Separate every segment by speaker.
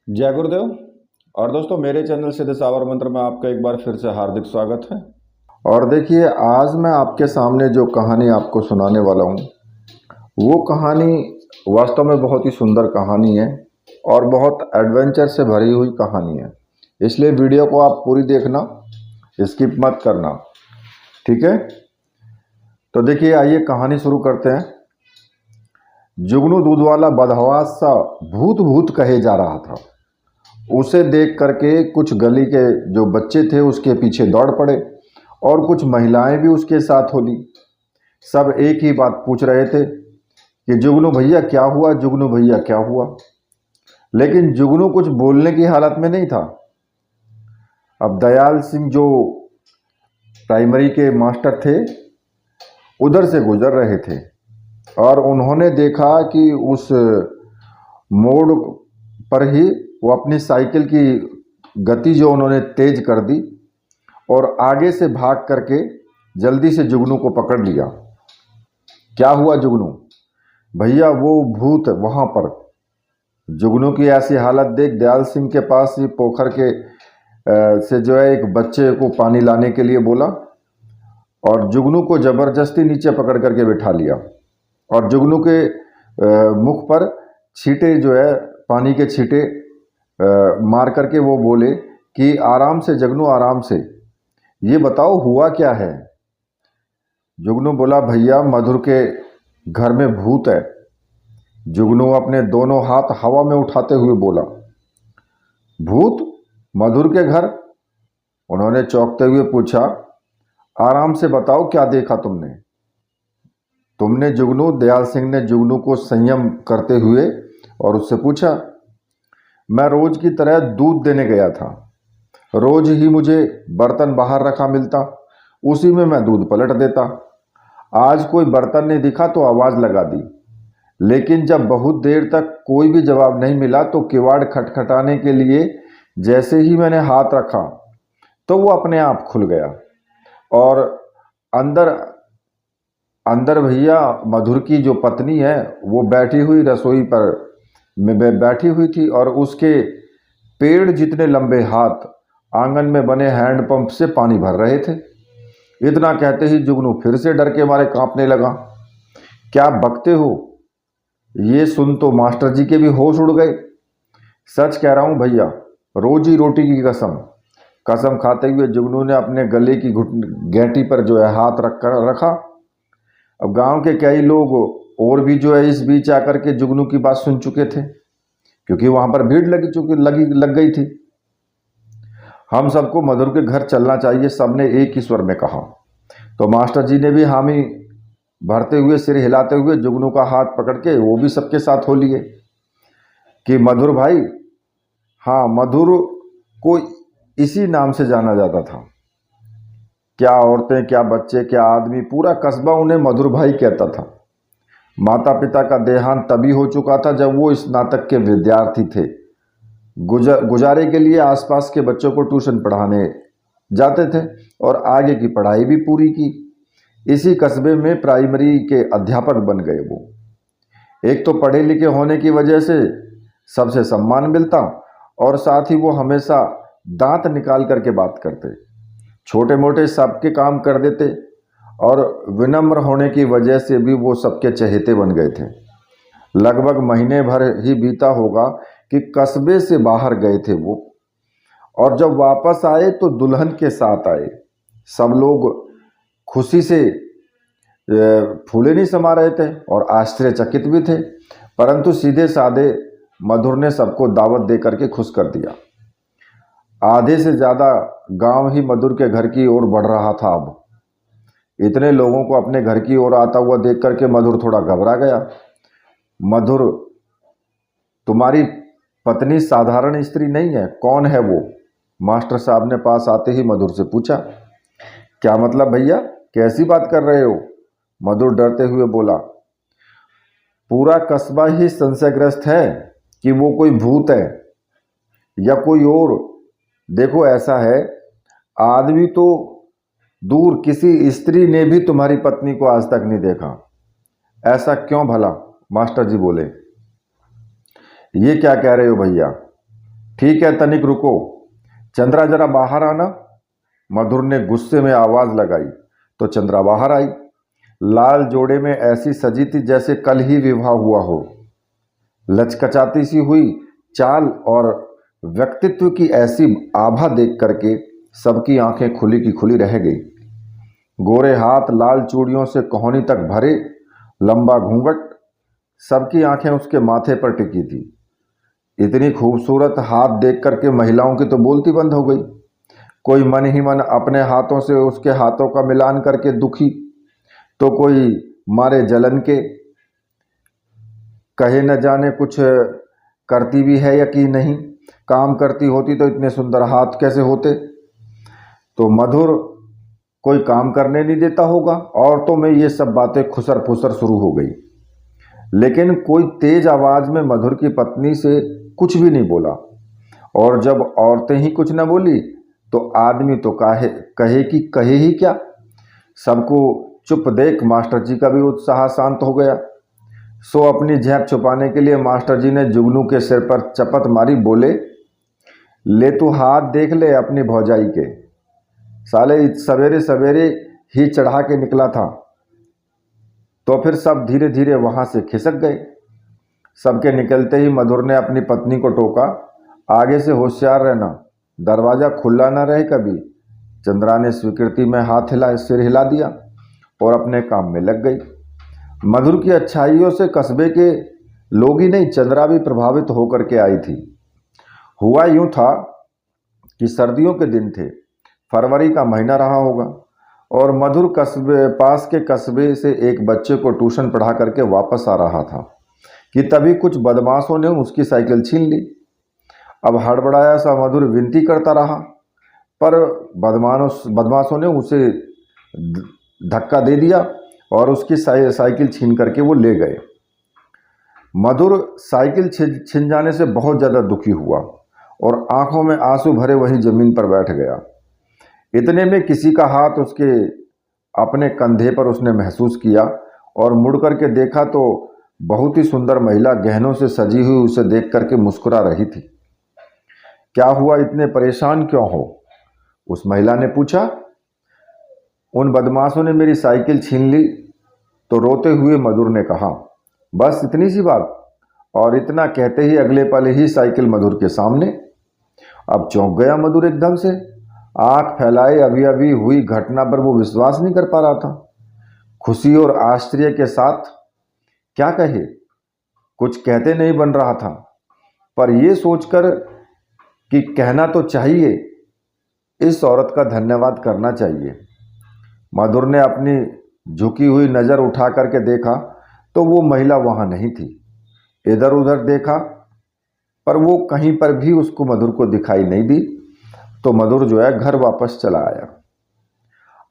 Speaker 1: जय गुरुदेव। और दोस्तों, मेरे चैनल सीधे सावर मंत्र में आपका एक बार फिर से हार्दिक स्वागत है। और देखिए, आज मैं आपके सामने जो कहानी आपको सुनाने वाला हूँ वो कहानी वास्तव में बहुत ही सुंदर कहानी है और बहुत एडवेंचर से भरी हुई कहानी है। इसलिए वीडियो को आप पूरी देखना, स्किप मत करना, ठीक है। तो देखिए, आइए कहानी शुरू करते हैं। जुगनू दूध वाला बदहवास सा भूत भूत कहे जा रहा था। उसे देख करके कुछ गली के जो बच्चे थे उसके पीछे दौड़ पड़े और कुछ महिलाएं भी उसके साथ हो ली। सब एक ही बात पूछ रहे थे कि जुगनू भैया क्या हुआ, जुगनू भैया क्या हुआ। लेकिन जुगनू कुछ बोलने की हालत में नहीं था। अब दयाल सिंह जो प्राइमरी के मास्टर थे उधर से गुजर रहे थे और उन्होंने देखा कि उस मोड़ पर ही वो अपनी साइकिल की गति जो उन्होंने तेज कर दी और आगे से भाग करके जल्दी से जुगनू को पकड़ लिया। क्या हुआ जुगनू भैया? वो भूत वहां पर। जुगनू की ऐसी हालत देख दयाल सिंह के पास ही पोखर के से जो है एक बच्चे को पानी लाने के लिए बोला और जुगनू को जबरदस्ती नीचे पकड़ करके बिठा लिया और जुगनू के मुख पर छींटे जो है पानी के छींटे मार करके वो बोले कि आराम से जुगनू, आराम से, ये बताओ हुआ क्या है। जुगनू बोला, भैया मधुर के घर में भूत है। जुगनू अपने दोनों हाथ हवा में उठाते हुए बोला, भूत? मधुर के घर? उन्होंने चौंकते हुए पूछा, आराम से बताओ क्या देखा तुमने जुगनू? दयाल सिंह ने जुगनू को संयम करते हुए और उससे पूछा, मैं रोज की तरह दूध देने गया था। रोज ही मुझे बर्तन बाहर रखा मिलता, उसी में मैं दूध पलट देता। आज कोई बर्तन नहीं दिखा तो आवाज लगा दी, लेकिन जब बहुत देर तक कोई भी जवाब नहीं मिला तो किवाड़ खटखटाने के लिए जैसे ही मैंने हाथ रखा तो वो अपने आप खुल गया और अंदर अंदर भैया मधुर की जो पत्नी है वो बैठी हुई रसोई पर में बैठी हुई थी और उसके पेड़ जितने लंबे हाथ आंगन में बने हैंडपंप से पानी भर रहे थे। इतना कहते ही जुगनू फिर से डर के मारे कांपने लगा। क्या बकते हो? ये सुन तो मास्टर जी के भी होश उड़ गए। सच कह रहा हूं भैया, रोजी रोटी की कसम खाते हुए जुगनू ने अपने गले की गेंटी पर जो है हाथ रखा। अब गांव के कई लोग और भी जो है इस बीच आकर के जुगनू की बात सुन चुके थे, क्योंकि वहां पर भीड़ लग गई थी। हम सबको मधुर के घर चलना चाहिए, सबने एक ही स्वर में कहा। तो मास्टर जी ने भी हामी भरते हुए, सिर हिलाते हुए जुगनू का हाथ पकड़ के वो भी सबके साथ हो लिए कि मधुर भाई, हाँ, मधुर को इसी नाम से जाना जाता था। क्या औरतें, क्या बच्चे, क्या आदमी, पूरा कस्बा उन्हें मधुर भाई कहता था। माता पिता का देहांत तभी हो चुका था जब वो स्नातक के विद्यार्थी थे। गुजारे के लिए आसपास के बच्चों को ट्यूशन पढ़ाने जाते थे और आगे की पढ़ाई भी पूरी की। इसी कस्बे में प्राइमरी के अध्यापक बन गए वो। एक तो पढ़े लिखे होने की वजह से सबसे सम्मान मिलता और साथ ही वो हमेशा दांत निकाल करके बात करते, छोटे मोटे सबके काम कर देते और विनम्र होने की वजह से भी वो सबके चहेते बन गए थे। लगभग महीने भर ही बीता होगा कि कस्बे से बाहर गए थे वो, और जब वापस आए तो दुल्हन के साथ आए। सब लोग खुशी से फूले नहीं समा रहे थे और आश्चर्यचकित भी थे, परंतु सीधे साधे मधुर ने सबको दावत दे करके खुश कर दिया। आधे से ज़्यादा गांव ही मधुर के घर की ओर बढ़ रहा था। अब इतने लोगों को अपने घर की ओर आता हुआ देख करके मधुर थोड़ा घबरा गया। मधुर, तुम्हारी पत्नी साधारण स्त्री नहीं है, कौन है वो? मास्टर साहब ने पास आते ही मधुर से पूछा। क्या मतलब भैया, कैसी बात कर रहे हो? मधुर डरते हुए बोला, पूरा कस्बा ही संशयग्रस्त है कि वो कोई भूत है या कोई और। देखो ऐसा है, आदमी तो दूर, किसी स्त्री ने भी तुम्हारी पत्नी को आज तक नहीं देखा। ऐसा क्यों भला? मास्टर जी बोले, ये क्या कह रहे हो भैया? ठीक है तनिक रुको, चंद्रा जरा बाहर आना। मधुर ने गुस्से में आवाज लगाई तो चंद्रा बाहर आई। लाल जोड़े में ऐसी सजी थी जैसे कल ही विवाह हुआ हो। लचकचाती सी हुई चाल और व्यक्तित्व की ऐसी आभा देख करके सबकी आंखें खुली की खुली रह गई। गोरे हाथ लाल चूड़ियों से कोहनी तक भरे, लंबा घूंघट, सबकी आंखें उसके माथे पर टिकी थी। इतनी खूबसूरत हाथ देख करके महिलाओं की तो बोलती बंद हो गई। कोई मन ही मन अपने हाथों से उसके हाथों का मिलान करके दुखी, तो कोई मारे जलन के, कहे न जाने कुछ करती भी है या कि नहीं, काम करती होती तो इतने सुंदर हाथ कैसे होते। तो मधुर कोई काम करने नहीं देता होगा। औरतों में ये सब बातें खुसर फुसर शुरू हो गई। लेकिन कोई तेज आवाज में मधुर की पत्नी से कुछ भी नहीं बोला। और जब औरतें ही कुछ न बोली तो आदमी तो कहे कि कहे ही क्या। सबको चुप देख मास्टर जी का भी उत्साह शांत हो गया। सो अपनी झेप छुपाने के लिए मास्टर जी ने जुगनू के सिर पर चपत मारी, बोले, ले तू हाथ देख ले अपनी भौजाई के, साले सवेरे सवेरे ही चढ़ा के निकला था। तो फिर सब धीरे धीरे वहां से खिसक गए। सबके निकलते ही मधुर ने अपनी पत्नी को टोका, आगे से होशियार रहना, दरवाजा खुला ना रहे कभी। चंद्रा ने स्वीकृति में सिर हिला दिया और अपने काम में लग गई। मधुर की अच्छाइयों से कस्बे के लोग ही नहीं, चंद्रा भी प्रभावित होकर के आई थी। हुआ यूं था कि सर्दियों के दिन थे, फरवरी का महीना रहा होगा, और मधुर पास के कस्बे से एक बच्चे को ट्यूशन पढ़ा करके वापस आ रहा था कि तभी कुछ बदमाशों ने उसकी साइकिल छीन ली। अब हड़बड़ाया सा मधुर विनती करता रहा, पर बदमाशों ने उसे धक्का दे दिया और उसकी साइकिल छीन करके वो ले गए। मधुर साइकिल छिन जाने से बहुत ज़्यादा दुखी हुआ और आंखों में आंसू भरे वहीं जमीन पर बैठ गया। इतने में किसी का हाथ उसके अपने कंधे पर उसने महसूस किया और मुड़ करके देखा तो बहुत ही सुंदर महिला गहनों से सजी हुई उसे देख करके मुस्कुरा रही थी। क्या हुआ, इतने परेशान क्यों हो? उस महिला ने पूछा। उन बदमाशों ने मेरी साइकिल छीन ली, तो रोते हुए मधुर ने कहा, बस इतनी सी बात। और इतना कहते ही अगले पल ही साइकिल मधुर के सामने। अब चौंक गया मधुर एकदम से, आंख फैलाए अभी अभी हुई घटना पर वो विश्वास नहीं कर पा रहा था। खुशी और आश्चर्य के साथ क्या कहे, कुछ कहते नहीं बन रहा था, पर यह सोचकर कि कहना तो चाहिए, इस औरत का धन्यवाद करना चाहिए। मधुर ने अपनी झुकी हुई नज़र उठा करके देखा तो वो महिला वहां नहीं थी। इधर उधर देखा पर वो कहीं पर भी उसको मधुर को दिखाई नहीं दी। तो मधुर जो है घर वापस चला आया।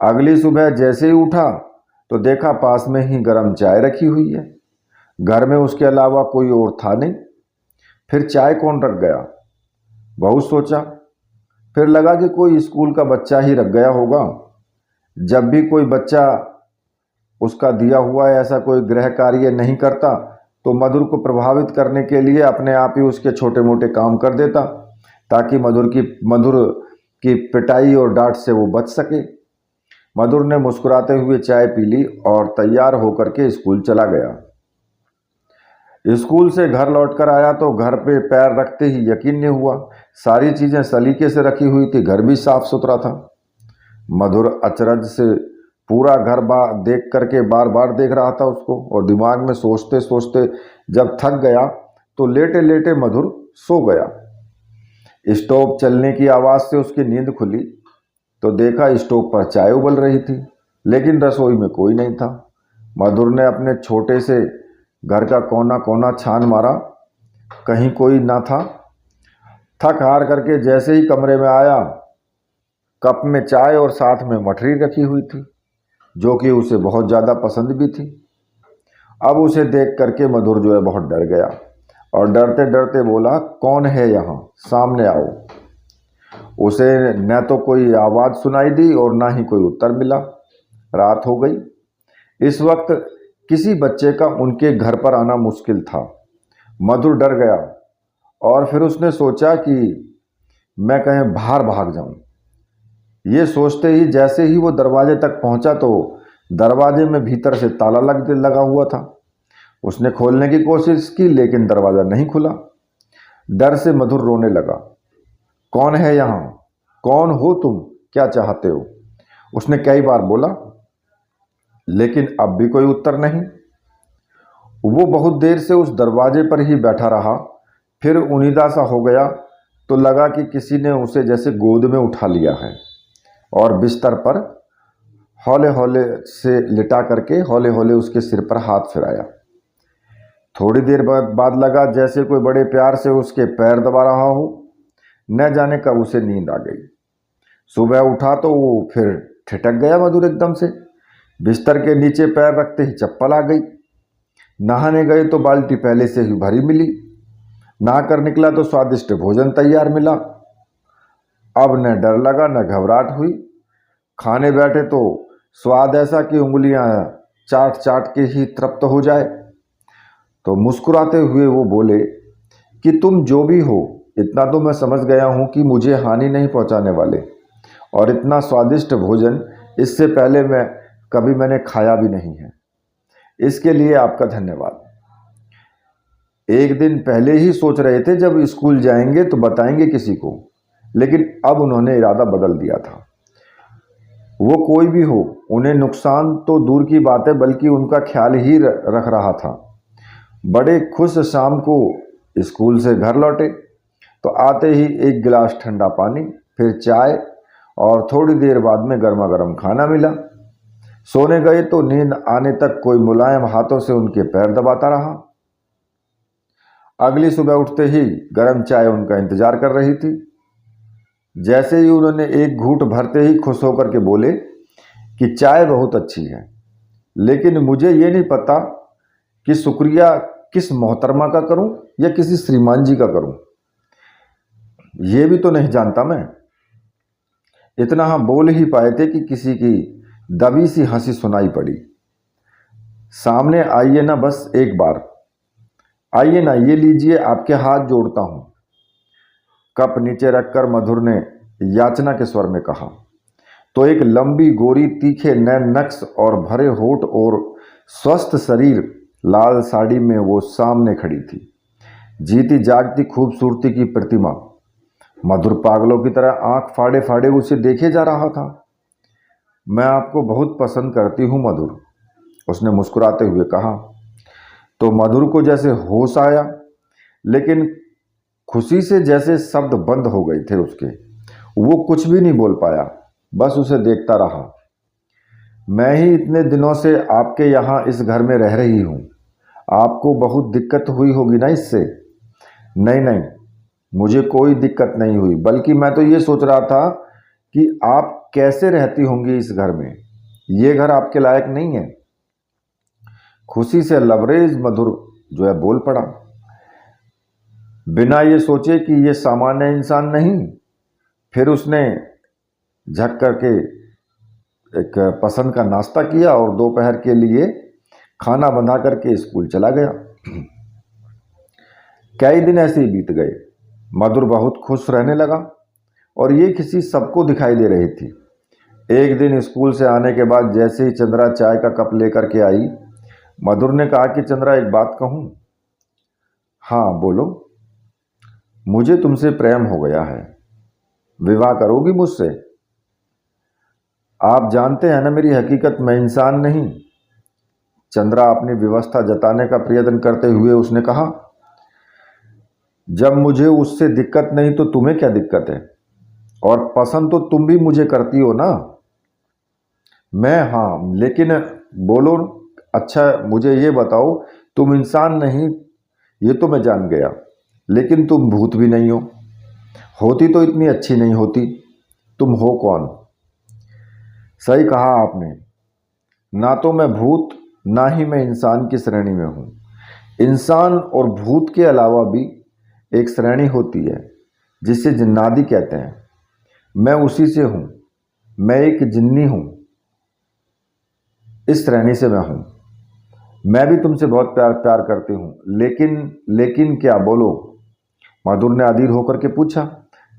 Speaker 1: अगली सुबह जैसे ही उठा तो देखा पास में ही गर्म चाय रखी हुई है। घर में उसके अलावा कोई और था नहीं। फिर चाय कौन रख गया, बहुत सोचा। फिर लगा कि कोई स्कूल का बच्चा ही रख गया होगा। जब भी कोई बच्चा उसका दिया हुआ ऐसा कोई गृह कार्य नहीं करता तो मधुर को प्रभावित करने के लिए अपने आप ही उसके छोटे मोटे काम कर देता, ताकि मधुर की पिटाई और डांट से वो बच सके। मधुर ने मुस्कुराते हुए चाय पी ली और तैयार होकर के स्कूल चला गया। स्कूल से घर लौटकर आया तो घर पे पैर रखते ही यकीन नहीं हुआ, सारी चीजें सलीके से रखी हुई थी, घर भी साफ सुथरा था। मधुर अचरज से पूरा घर देख करके बार बार देख रहा था उसको, और दिमाग में सोचते सोचते जब थक गया तो लेटे लेटे मधुर सो गया। स्टोव चलने की आवाज़ से उसकी नींद खुली तो देखा स्टोव पर चाय उबल रही थी, लेकिन रसोई में कोई नहीं था। मधुर ने अपने छोटे से घर का कोना कोना छान मारा, कहीं कोई ना था। थक हार करके जैसे ही कमरे में आया, कप में चाय और साथ में मठरी रखी हुई थी, जो कि उसे बहुत ज़्यादा पसंद भी थी। अब उसे देख करके मधुर जो है बहुत डर गया और डरते डरते बोला, कौन है यहाँ, सामने आओ। उसे न तो कोई आवाज़ सुनाई दी और ना ही कोई उत्तर मिला। रात हो गई। इस वक्त किसी बच्चे का उनके घर पर आना मुश्किल था। मधुर डर गया और फिर उसने सोचा कि मैं कहीं बाहर भाग जाऊं। ये सोचते ही जैसे ही वो दरवाजे तक पहुंचा तो दरवाजे में भीतर से ताला लगा हुआ था। उसने खोलने की कोशिश की लेकिन दरवाजा नहीं खुला। डर से मधुर रोने लगा। कौन है यहाँ? कौन हो तुम? क्या चाहते हो? उसने कई बार बोला लेकिन अब भी कोई उत्तर नहीं। वो बहुत देर से उस दरवाजे पर ही बैठा रहा। फिर उनीदा सा हो गया तो लगा कि किसी ने उसे जैसे गोद में उठा लिया है और बिस्तर पर हौले हौले से लिटा करके हौले हौले उसके सिर पर हाथ फिराया। थोड़ी देर बाद लगा जैसे कोई बड़े प्यार से उसके पैर दबा रहा हो। न जाने कब उसे नींद आ गई। सुबह उठा तो वो फिर ठिठक गया मधुर एकदम से। बिस्तर के नीचे पैर रखते ही चप्पल आ गई। नहाने गए तो बाल्टी पहले से ही भरी मिली। नहाकर निकला तो स्वादिष्ट भोजन तैयार मिला। अब न डर लगा न घबराहट हुई। खाने बैठे तो स्वाद ऐसा कि उंगलियां चाट चाट के ही तृप्त हो जाए। तो मुस्कुराते हुए वो बोले कि तुम जो भी हो, इतना तो मैं समझ गया हूं कि मुझे हानि नहीं पहुंचाने वाले, और इतना स्वादिष्ट भोजन इससे पहले मैंने खाया भी नहीं है। इसके लिए आपका धन्यवाद। एक दिन पहले ही सोच रहे थे जब स्कूल जाएंगे तो बताएंगे किसी को, लेकिन अब उन्होंने इरादा बदल दिया था। वो कोई भी हो, उन्हें नुकसान तो दूर की बात है बल्कि उनका ख्याल ही रख रहा था। बड़े खुश शाम को स्कूल से घर लौटे तो आते ही एक गिलास ठंडा पानी, फिर चाय और थोड़ी देर बाद में गर्मा गर्म खाना मिला। सोने गए तो नींद आने तक कोई मुलायम हाथों से उनके पैर दबाता रहा। अगली सुबह उठते ही गर्म चाय उनका इंतजार कर रही थी। जैसे ही उन्होंने एक घूंट भरते ही खुश होकर के बोले कि चाय बहुत अच्छी है, लेकिन मुझे ये नहीं पता कि शुक्रिया किस मोहतरमा का करूं या किसी श्रीमान जी का करूं। ये भी तो नहीं जानता मैं। इतना हम बोल ही पाए थे कि किसी की दबी सी हंसी सुनाई पड़ी। सामने आइए ना, बस एक बार आइए ना, ये लीजिए, आपके हाथ जोड़ता हूं। कप नीचे रखकर मधुर ने याचना के स्वर में कहा तो एक लंबी गोरी, तीखे नैन नक्श और भरे होठ और स्वस्थ शरीर, लाल साड़ी में वो सामने खड़ी थी, जीती जागती खूबसूरती की प्रतिमा। मधुर पागलों की तरह आंख फाड़े फाड़े उसे देखे जा रहा था। मैं आपको बहुत पसंद करती हूं मधुर, उसने मुस्कुराते हुए कहा। तो मधुर को जैसे होश आया, लेकिन खुशी से जैसे शब्द बंद हो गए थे उसके। वो कुछ भी नहीं बोल पाया, बस उसे देखता रहा। मैं ही इतने दिनों से आपके यहाँ इस घर में रह रही हूँ। आपको बहुत दिक्कत हुई होगी ना इससे? नहीं नहीं, मुझे कोई दिक्कत नहीं हुई, बल्कि मैं तो ये सोच रहा था कि आप कैसे रहती होंगी इस घर में। ये घर आपके लायक नहीं है। खुशी से लबरेज मधुर जो है बोल पड़ा, बिना ये सोचे कि ये सामान्य इंसान नहीं। फिर उसने झक करके एक पसंद का नाश्ता किया और दोपहर के लिए खाना बना करके स्कूल चला गया। कई दिन ऐसे ही बीत गए। मधुर बहुत खुश रहने लगा और ये किसी सबको दिखाई दे रही थी। एक दिन स्कूल से आने के बाद जैसे ही चंद्रा चाय का कप लेकर के आई, मधुर ने कहा कि चंद्रा, एक बात कहूं? हाँ बोलो। मुझे तुमसे प्रेम हो गया है। विवाह करोगी मुझसे? आप जानते हैं ना मेरी हकीकत, मैं इंसान नहीं। चंद्रा अपनी व्यवस्था जताने का प्रयत्न करते हुए उसने कहा, जब मुझे उससे दिक्कत नहीं तो तुम्हें क्या दिक्कत है? और पसंद तो तुम भी मुझे करती हो ना? मैं, हाँ, लेकिन बोलो। अच्छा मुझे ये बताओ, तुम इंसान नहीं ये तो मैं जान गया, लेकिन तुम भूत भी नहीं हो। होती तो इतनी अच्छी नहीं होती। तुम हो कौन? सही कहा आपने, ना तो मैं भूत ना ही मैं इंसान की श्रेणी में हूँ। इंसान और भूत के अलावा भी एक श्रेणी होती है जिसे जिन्नाती कहते हैं। मैं उसी से हूँ। मैं एक जिन्नी हूँ। इस श्रेणी से मैं हूँ। मैं भी तुमसे बहुत प्यार करती हूँ, लेकिन क्या बोलो? मधुर ने अधीर होकर के पूछा।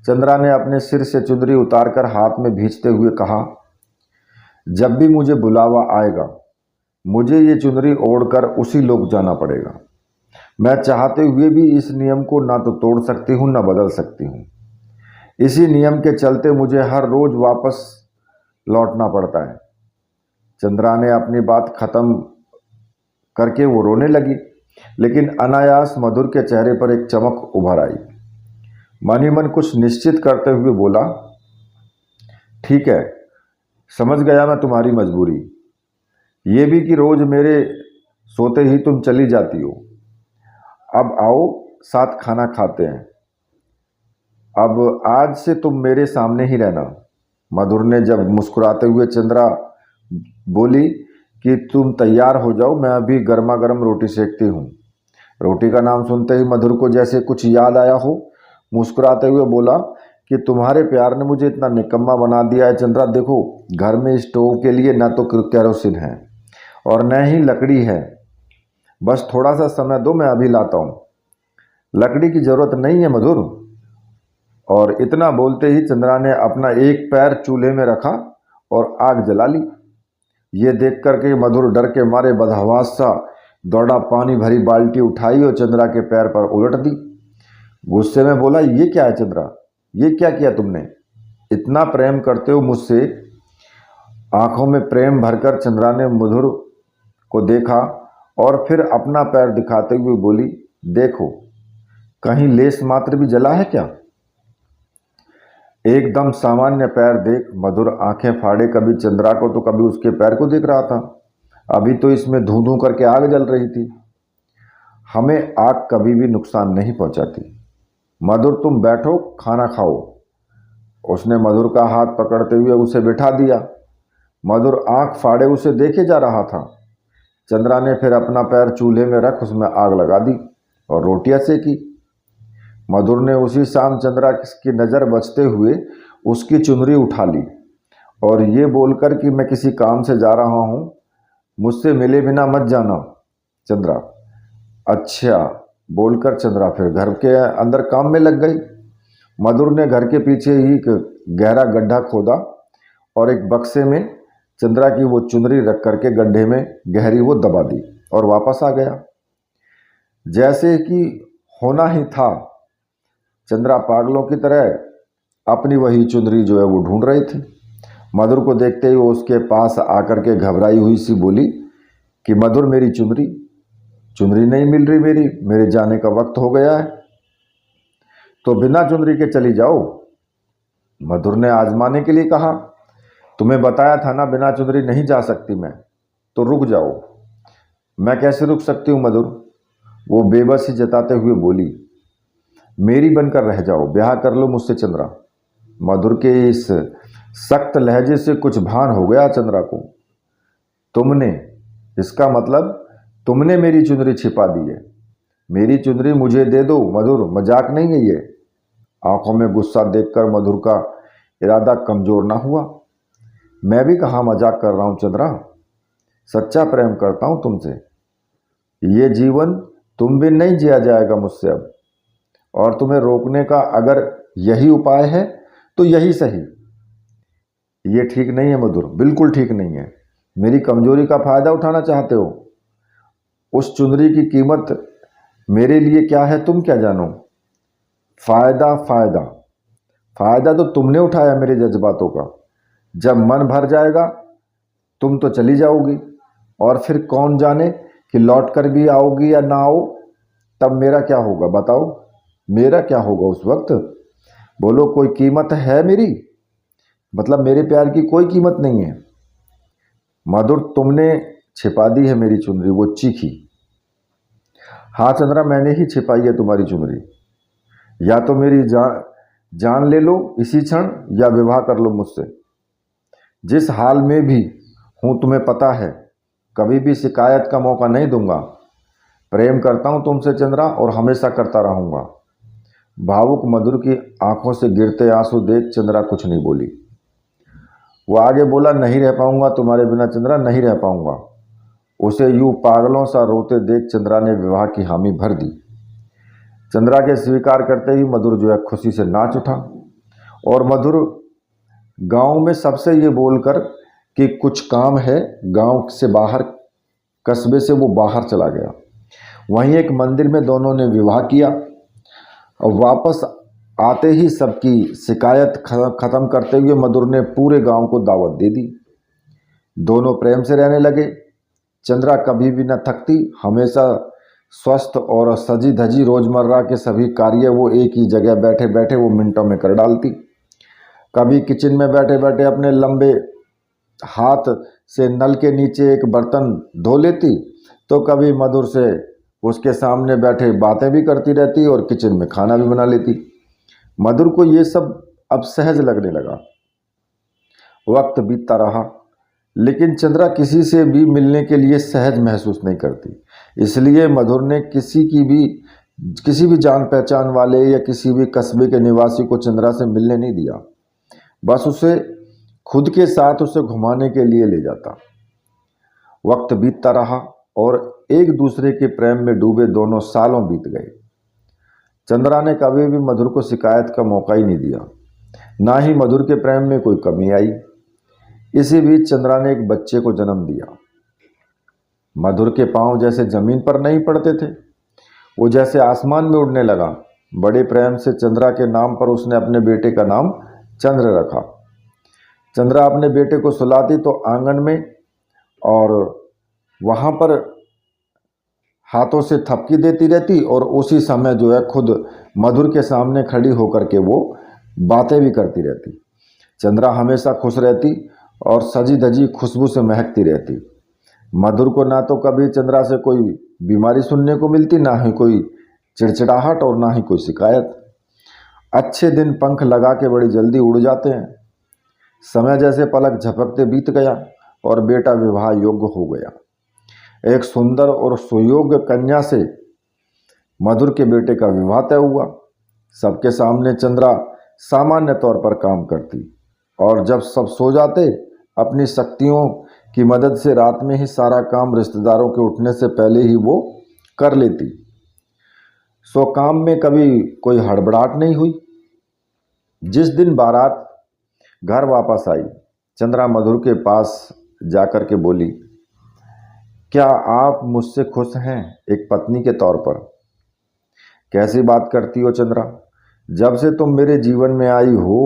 Speaker 1: चंद्रा ने अपने सिर से चुनरी उतारकर हाथ में भींचते हुए कहा, जब भी मुझे बुलावा आएगा मुझे ये चुनरी ओढ़कर उसी लोक जाना पड़ेगा। मैं चाहते हुए भी इस नियम को ना तो तोड़ सकती हूँ ना बदल सकती हूँ। इसी नियम के चलते मुझे हर रोज वापस लौटना पड़ता है। चंद्रा ने अपनी बात खत्म करके वो रोने लगी, लेकिन अनायास मधुर के चेहरे पर एक चमक उभर आई। मन ही मन कुछ निश्चित करते हुए बोला, ठीक है, समझ गया मैं तुम्हारी मजबूरी, ये भी कि रोज मेरे सोते ही तुम चली जाती हो। अब आओ साथ खाना खाते हैं। अब आज से तुम मेरे सामने ही रहना। मधुर ने जब मुस्कुराते हुए चंद्रा बोली कि तुम तैयार हो जाओ, मैं अभी गर्मा गर्म रोटी सेकती हूँ। रोटी का नाम सुनते ही मधुर को जैसे कुछ याद आया हो, मुस्कुराते हुए बोला कि तुम्हारे प्यार ने मुझे इतना निकम्मा बना दिया है चंद्रा। देखो, घर में स्टोव के लिए न तो केरोसिन है और न ही लकड़ी है। बस थोड़ा सा समय दो, मैं अभी लाता हूँ। लकड़ी की जरूरत नहीं है मधुर। और इतना बोलते ही चंद्रा ने अपना एक पैर चूल्हे में रखा और आग जला ली। ये देख करके मधुर डर के मारे बदहवास सा दौड़ा, पानी भरी बाल्टी उठाई और चंद्रा के पैर पर उलट दी। गुस्से में बोला, ये क्या है चंद्रा, ये क्या किया तुमने? इतना प्रेम करते हो मुझसे? आंखों में प्रेम भरकर चंद्रा ने मधुर को देखा और फिर अपना पैर दिखाते हुए बोली, देखो, कहीं लेस मात्र भी जला है क्या? एकदम सामान्य पैर देख मधुर आंखें फाड़े कभी चंद्रा को तो कभी उसके पैर को देख रहा था। अभी तो इसमें धूं धूं करके आग जल रही थी। हमें आग कभी भी नुकसान नहीं पहुंचाती। मधुर, तुम बैठो, खाना खाओ। उसने मधुर का हाथ पकड़ते हुए उसे बिठा दिया। मधुर आंख फाड़े उसे देखे जा रहा था। चंद्रा ने फिर अपना पैर चूल्हे में रख उसमें आग लगा दी और रोटियां सेकी। मधुर ने उसी शाम चंद्रा की नज़र बचते हुए उसकी चुनरी उठा ली और ये बोलकर कि मैं किसी काम से जा रहा हूँ, मुझसे मिले बिना मत जाना चंद्रा। अच्छा बोलकर चंद्रा फिर घर के अंदर काम में लग गई। मधुर ने घर के पीछे ही एक गहरा गड्ढा खोदा और एक बक्से में चंद्रा की वो चुनरी रख करके गड्ढे में गहरी वो दबा दी और वापस आ गया। जैसे कि होना ही था, चंद्रा पागलों की तरह अपनी वही चुनरी जो है वो ढूंढ रही थी। मधुर को देखते ही वो उसके पास आकर के घबराई हुई सी बोली कि मधुर, मेरी चुनरी चुनरी नहीं मिल रही, मेरे जाने का वक्त हो गया है, तो बिना चुनरी के चली जाओ। मधुर ने आजमाने के लिए कहा, तुम्हें बताया था ना बिना चुनरी नहीं जा सकती मैं, तो रुक जाओ। मैं कैसे रुक सकती हूँ मधुर? वो बेबसी जताते हुए बोली, मेरी बनकर रह जाओ, ब्याह कर लो मुझसे चंद्रा। मधुर के इस सख्त लहजे से कुछ भान हो गया चंद्रा को। तुमने, इसका मतलब तुमने मेरी चुनरी छिपा दी है। मेरी चुनरी मुझे दे दो मधुर, मजाक नहीं है ये। आंखों में गुस्सा देखकर मधुर का इरादा कमजोर ना हुआ। मैं भी कहाँ मजाक कर रहा हूँ चंद्रा, सच्चा प्रेम करता हूँ तुमसे। ये जीवन तुम भी नहीं जिया जाएगा मुझसे अब, और तुम्हें रोकने का अगर यही उपाय है तो यही सही। ये ठीक नहीं है मधुर, बिल्कुल ठीक नहीं है। मेरी कमजोरी का फायदा उठाना चाहते हो। उस चुनरी की कीमत मेरे लिए क्या है तुम क्या जानो। फायदा फायदा फायदा तो तुमने उठाया मेरे जज्बातों का। जब मन भर जाएगा तुम तो चली जाओगी, और फिर कौन जाने कि लौट कर भी आओगी या ना आओ, तब मेरा क्या होगा बताओ। मेरा क्या होगा उस वक्त? बोलो, कोई कीमत है मेरी? मतलब मेरे प्यार की कोई कीमत नहीं है। मधुर, तुमने छिपा दी है मेरी चुनरी। वो चीखी। हाँ चंद्रा, मैंने ही छिपाई है तुम्हारी चुनरी। या तो मेरी जान ले लो इसी क्षण, या विवाह कर लो मुझसे। जिस हाल में भी हूँ तुम्हें पता है, कभी भी शिकायत का मौका नहीं दूंगा। प्रेम करता हूँ तुमसे चंद्रा, और हमेशा करता रहूँगा। भावुक मधुर की आंखों से गिरते आंसू देख चंद्रा कुछ नहीं बोली। वो आगे बोला, नहीं रह पाऊंगा तुम्हारे बिना चंद्रा, नहीं रह पाऊंगा। उसे यूं पागलों सा रोते देख चंद्रा ने विवाह की हामी भर दी। चंद्रा के स्वीकार करते ही मधुर जो है खुशी से नाच उठा और मधुर गांव में सबसे ये बोलकर कि कुछ काम है गांव से बाहर, कस्बे से वो बाहर चला गया। वहीं एक मंदिर में दोनों ने विवाह किया और वापस आते ही सबकी शिकायत खत्म करते हुए मधुर ने पूरे गांव को दावत दे दी। दोनों प्रेम से रहने लगे। चंद्रा कभी भी न थकती, हमेशा स्वस्थ और सजी धजी रोजमर्रा के सभी कार्य वो एक ही जगह बैठे बैठे वो मिनटों में कर डालती। कभी किचन में बैठे बैठे अपने लंबे हाथ से नल के नीचे एक बर्तन धो लेती, तो कभी मधुर से उसके सामने बैठे बातें भी करती रहती और किचन में खाना भी बना लेती। मधुर को ये सब अब सहज लगने लगा। वक्त बीतता रहा, लेकिन चंद्रा किसी से भी मिलने के लिए सहज महसूस नहीं करती। इसलिए मधुर ने किसी भी जान पहचान वाले या किसी भी कस्बे के निवासी को चंद्रा से मिलने नहीं दिया। बस उसे खुद के साथ उसे घुमाने के लिए ले जाता। वक्त बीतता रहा और एक दूसरे के प्रेम में डूबे दोनों सालों बीत गए। चंद्रा ने कभी भी मधुर को शिकायत का मौका ही नहीं दिया, ना ही मधुर के प्रेम में कोई कमी आई। इसी बीच चंद्रा ने एक बच्चे को जन्म दिया। मधुर के पांव जैसे जमीन पर नहीं पड़ते थे, वो जैसे आसमान में उड़ने लगा। बड़े प्रेम से चंद्रा के नाम पर उसने अपने बेटे का नाम चंद्र रखा। चंद्रा अपने बेटे को सुलाती तो आंगन में और वहाँ पर हाथों से थपकी देती रहती और उसी समय जो है खुद मधुर के सामने खड़ी होकर के वो बातें भी करती रहती। चंद्रा हमेशा खुश रहती और सजी धजी खुशबू से महकती रहती। मधुर को ना तो कभी चंद्रा से कोई बीमारी सुनने को मिलती, ना ही कोई चिड़चिड़ाहट और ना ही कोई शिकायत। अच्छे दिन पंख लगा के बड़ी जल्दी उड़ जाते हैं। समय जैसे पलक झपकते बीत गया और बेटा विवाह योग्य हो गया। एक सुंदर और सुयोग्य कन्या से मधुर के बेटे का विवाह तय हुआ। सबके सामने चंद्रा सामान्य तौर पर काम करती और जब सब सो जाते अपनी शक्तियों की मदद से रात में ही सारा काम रिश्तेदारों के उठने से पहले ही वो कर लेती। सो काम में कभी कोई हड़बड़ाहट नहीं हुई। जिस दिन बारात घर वापस आई, चंद्रा मधुर के पास जाकर के बोली, क्या आप मुझसे खुश हैं एक पत्नी के तौर पर? कैसी बात करती हो चंद्रा, जब से तुम मेरे जीवन में आई हो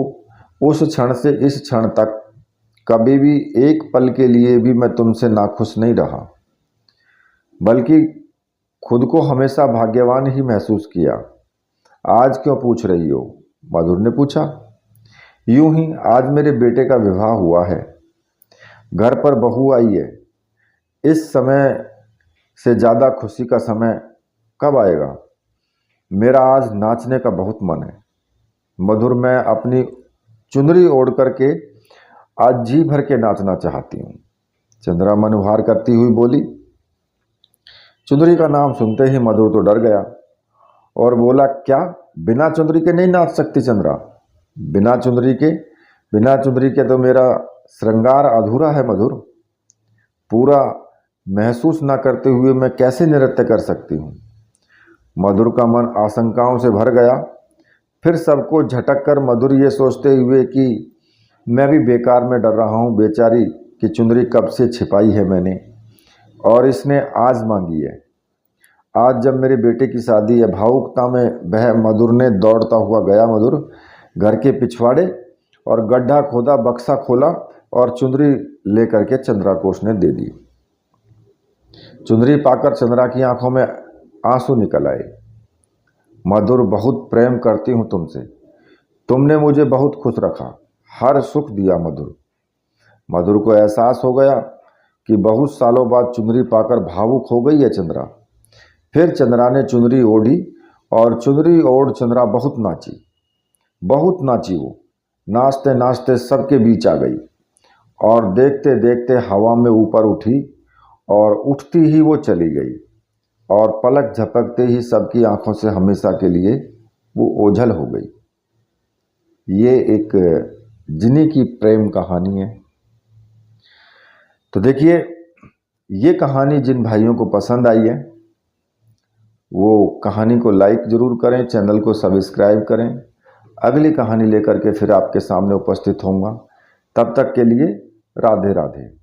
Speaker 1: उस क्षण से इस क्षण तक कभी भी एक पल के लिए भी मैं तुमसे नाखुश नहीं रहा, बल्कि खुद को हमेशा भाग्यवान ही महसूस किया। आज क्यों पूछ रही हो? मधुर ने पूछा। यूं ही, आज मेरे बेटे का विवाह हुआ है, घर पर बहू आई है। इस समय से ज़्यादा खुशी का समय कब आएगा? मेरा आज नाचने का बहुत मन है मधुर, मैं अपनी चुनरी ओढ़ करके आज जी भर के नाचना चाहती हूँ। चंद्रा मन उभार करती हुई बोली। चुनरी का नाम सुनते ही मधुर तो डर गया और बोला, क्या बिना चुनरी के नहीं नाच सकती चंद्रा? बिना चुनरी के तो मेरा श्रृंगार अधूरा है मधुर। पूरा महसूस ना करते हुए मैं कैसे नृत्य कर सकती हूँ? मधुर का मन आशंकाओं से भर गया। फिर सबको झटक कर मधुर ये सोचते हुए कि मैं भी बेकार में डर रहा हूँ, बेचारी की चुनरी कब से छिपाई है मैंने और इसने आज मांगी है। आज जब मेरे बेटे की शादी है। भावुकता में वह मधुर ने दौड़ता हुआ गया। मधुर घर के पिछवाड़े और गड्ढा खोदा, बक्सा खोला और चुनरी लेकर के चंद्रा को उसने दे दी। चुनरी पाकर चंद्रा की आंखों में आंसू निकल आए। मधुर, बहुत प्रेम करती हूँ तुमसे, तुमने मुझे बहुत खुश रखा, हर सुख दिया मधुर। मधुर को एहसास हो गया कि बहुत सालों बाद चुनरी पाकर भावुक हो गई है चंद्रा। फिर चंद्रा ने चुनरी ओढ़ी और चुनरी ओढ़ चंद्रा बहुत नाची। वो नाचते नाचते सबके बीच आ गई और देखते देखते हवा में ऊपर उठी और उठती ही वो चली गई और पलक झपकते ही सबकी आंखों से हमेशा के लिए वो ओझल हो गई। ये एक जिनी की प्रेम कहानी है। तो देखिए, ये कहानी जिन भाइयों को पसंद आई है वो कहानी को लाइक ज़रूर करें, चैनल को सब्सक्राइब करें। अगली कहानी लेकर के फिर आपके सामने उपस्थित होऊंगा। तब तक के लिए राधे राधे।